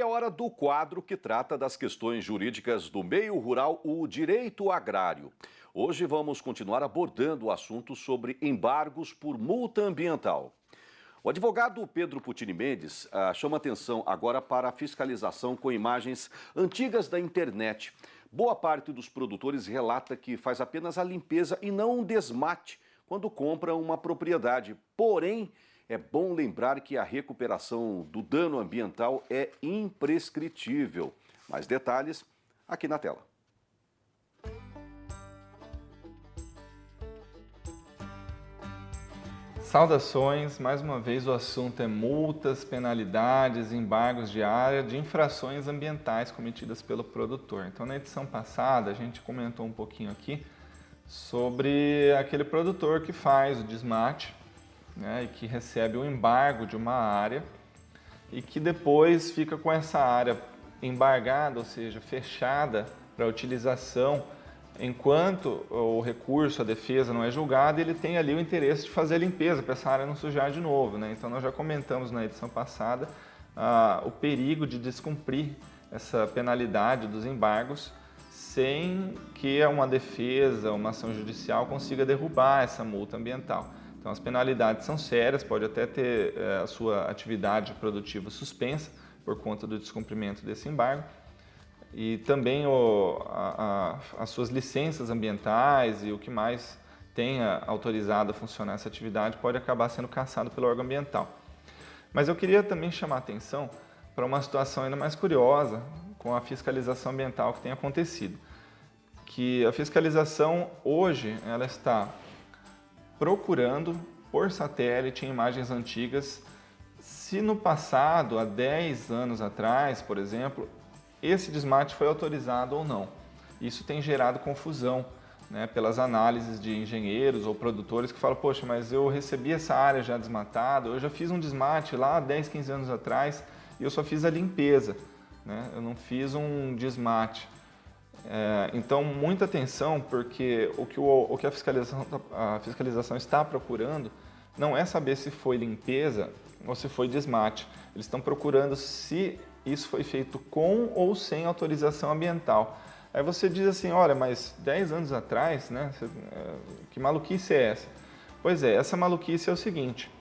hora do quadro que trata das questões jurídicas do meio rural, o direito agrário. Hoje vamos continuar abordando o assunto sobre embargos por multa ambiental. O advogado Pedro Putini Mendes chama atenção agora para a fiscalização com imagens antigas da internet. Boa parte dos produtores relata que faz apenas a limpeza e não um desmate quando compra uma propriedade. Porém, é bom lembrar que a recuperação do dano ambiental é imprescritível. Mais detalhes aqui na tela. Saudações, mais uma vez o assunto é multas, penalidades, embargos de área de infrações ambientais cometidas pelo produtor. Então, na edição passada, a gente comentou um pouquinho aqui sobre aquele produtor que faz o desmate, né, e que recebe o embargo de uma área e que depois fica com essa área embargada, ou seja, fechada para utilização, enquanto o recurso, a defesa não é julgado, ele tem ali o interesse de fazer a limpeza para essa área não sujar de novo, né? Então nós já comentamos na edição passada o perigo de descumprir essa penalidade dos embargos sem que uma defesa, uma ação judicial consiga derrubar essa multa ambiental. Então as penalidades são sérias, pode até ter a sua atividade produtiva suspensa por conta do descumprimento desse embargo. E também as suas licenças ambientais e o que mais tenha autorizado a funcionar essa atividade pode acabar sendo cassado pelo órgão ambiental. Mas eu queria também chamar a atenção para uma situação ainda mais curiosa com a fiscalização ambiental que tem acontecido. Que a fiscalização hoje ela está procurando por satélite em imagens antigas se no passado, há 10 anos atrás, por exemplo, esse desmate foi autorizado ou não. Isso tem gerado confusão, né, pelas análises de engenheiros ou produtores que falam, poxa, mas eu recebi essa área já desmatada, eu já fiz um desmate lá há 10, 15 anos atrás e eu só fiz a limpeza, né, eu não fiz um desmate. Então, muita atenção, porque o que a fiscalização está procurando não é saber se foi limpeza ou se foi desmate. Eles estão procurando se isso foi feito com ou sem autorização ambiental. Aí você diz assim, olha, mas 10 anos atrás, né, que maluquice é essa? Pois é, essa maluquice é o seguinte,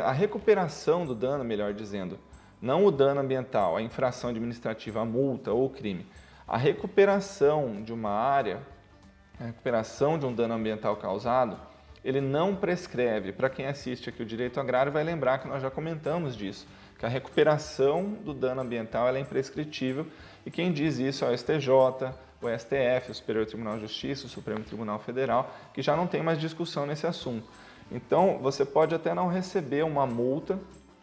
a recuperação do dano, melhor dizendo, não o dano ambiental, a infração administrativa, a multa ou o crime. A recuperação de uma área, a recuperação de um dano ambiental causado, ele não prescreve. Para quem assiste aqui o Direito Agrário vai lembrar que nós já comentamos disso, que a recuperação do dano ambiental ela é imprescritível e quem diz isso é o STJ, o STF, o Superior Tribunal de Justiça, o Supremo Tribunal Federal, que já não tem mais discussão nesse assunto. Então, você pode até não receber uma multa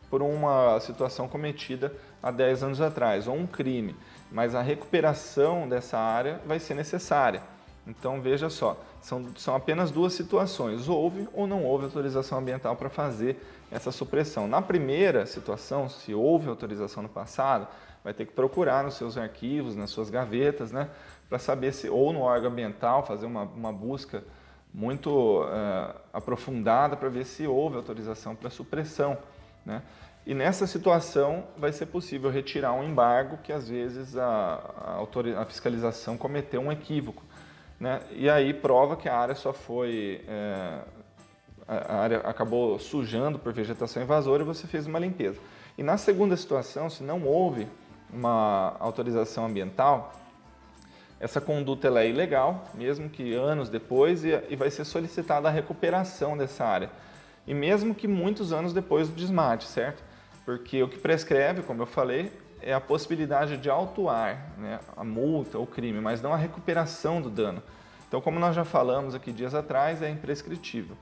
por uma situação cometida há 10 anos atrás, ou um crime, mas a recuperação dessa área vai ser necessária. Então, veja só, são apenas duas situações, houve ou não houve autorização ambiental para fazer essa supressão. Na primeira situação, se houve autorização no passado, vai ter que procurar nos seus arquivos, nas suas gavetas, né, para saber se, ou no órgão ambiental, fazer uma busca muito aprofundada para ver se houve autorização para supressão, né? E nessa situação vai ser possível retirar um embargo que às vezes a fiscalização cometeu um equívoco, né? E aí prova que a área só foi, a área acabou sujando por vegetação invasora e você fez uma limpeza. E na segunda situação, se não houve uma autorização ambiental, essa conduta ela é ilegal, mesmo que anos depois, e vai ser solicitada a recuperação dessa área. E mesmo que muitos anos depois do desmate, certo? Porque o que prescreve, como eu falei, é a possibilidade de autuar, né, a multa ou crime, mas não a recuperação do dano. Então, como nós já falamos aqui dias atrás, é imprescritível.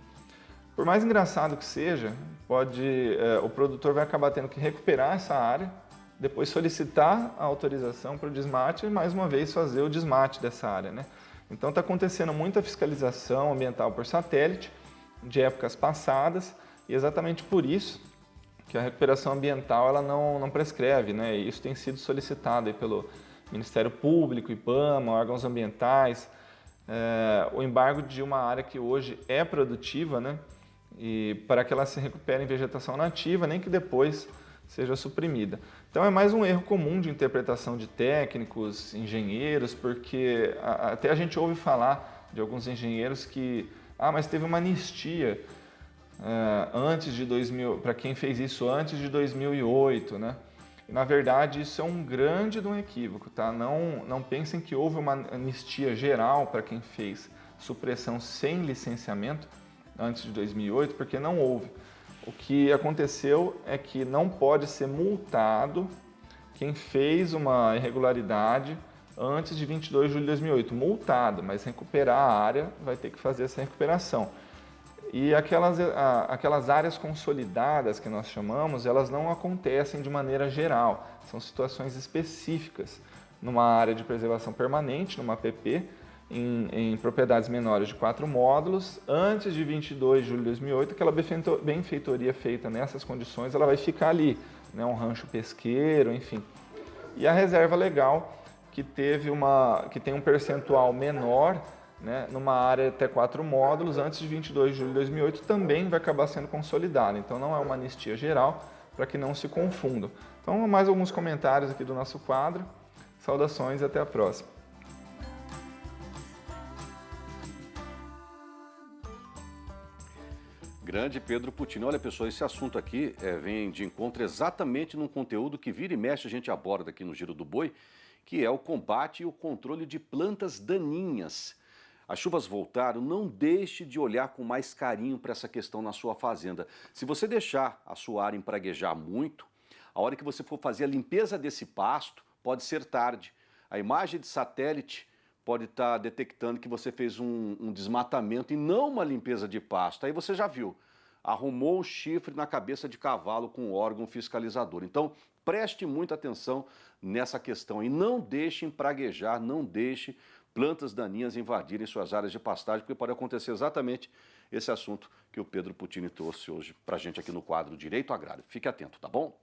Por mais engraçado que seja, o produtor vai acabar tendo que recuperar essa área, depois solicitar a autorização para o desmate e, mais uma vez, fazer o desmate dessa área, né? Então, está acontecendo muita fiscalização ambiental por satélite, de épocas passadas, e exatamente por isso que a recuperação ambiental ela não prescreve, né? E isso tem sido solicitado aí pelo Ministério Público, IBAMA, órgãos ambientais, o embargo de uma área que hoje é produtiva, né? E para que ela se recupere em vegetação nativa, nem que depois seja suprimida. Então é mais um erro comum de interpretação de técnicos, engenheiros, porque até a gente ouve falar de alguns engenheiros que, mas teve uma anistia antes de 2000, para quem fez isso antes de 2008, né? E, na verdade, isso é um grande de um equívoco, tá? Não pensem que houve uma anistia geral para quem fez supressão sem licenciamento antes de 2008, porque não houve. O que aconteceu é que não pode ser multado quem fez uma irregularidade antes de 22 de julho de 2008. Multado, mas recuperar a área vai ter que fazer essa recuperação. E aquelas áreas consolidadas que nós chamamos, elas não acontecem de maneira geral, são situações específicas. Numa área de preservação permanente, numa APP, em propriedades menores de 4 módulos, antes de 22 de julho de 2008, aquela benfeitoria feita nessas condições, ela vai ficar ali, né, um rancho pesqueiro, enfim. E a reserva legal, que tem um percentual menor, né, numa área até 4 módulos, antes de 22 de julho de 2008, também vai acabar sendo consolidada. Então, não é uma anistia geral, para que não se confundam. Então, mais alguns comentários aqui do nosso quadro. Saudações e até a próxima. Grande Pedro Puccini. Olha, pessoal, esse assunto aqui vem de encontro exatamente num conteúdo que vira e mexe a gente aborda aqui no Giro do Boi, que é o combate e o controle de plantas daninhas. As chuvas voltaram, não deixe de olhar com mais carinho para essa questão na sua fazenda. Se você deixar a sua área empraguejar muito, a hora que você for fazer a limpeza desse pasto, pode ser tarde. A imagem de satélite pode estar detectando que você fez um desmatamento e não uma limpeza de pasto. Aí você já viu, arrumou um chifre na cabeça de cavalo com o órgão fiscalizador. Então, preste muita atenção nessa questão e não deixe empraguejar, não deixe plantas daninhas invadirem suas áreas de pastagem, porque pode acontecer exatamente esse assunto que o Pedro Puccini trouxe hoje para a gente aqui no quadro Direito Agrário. Fique atento, tá bom?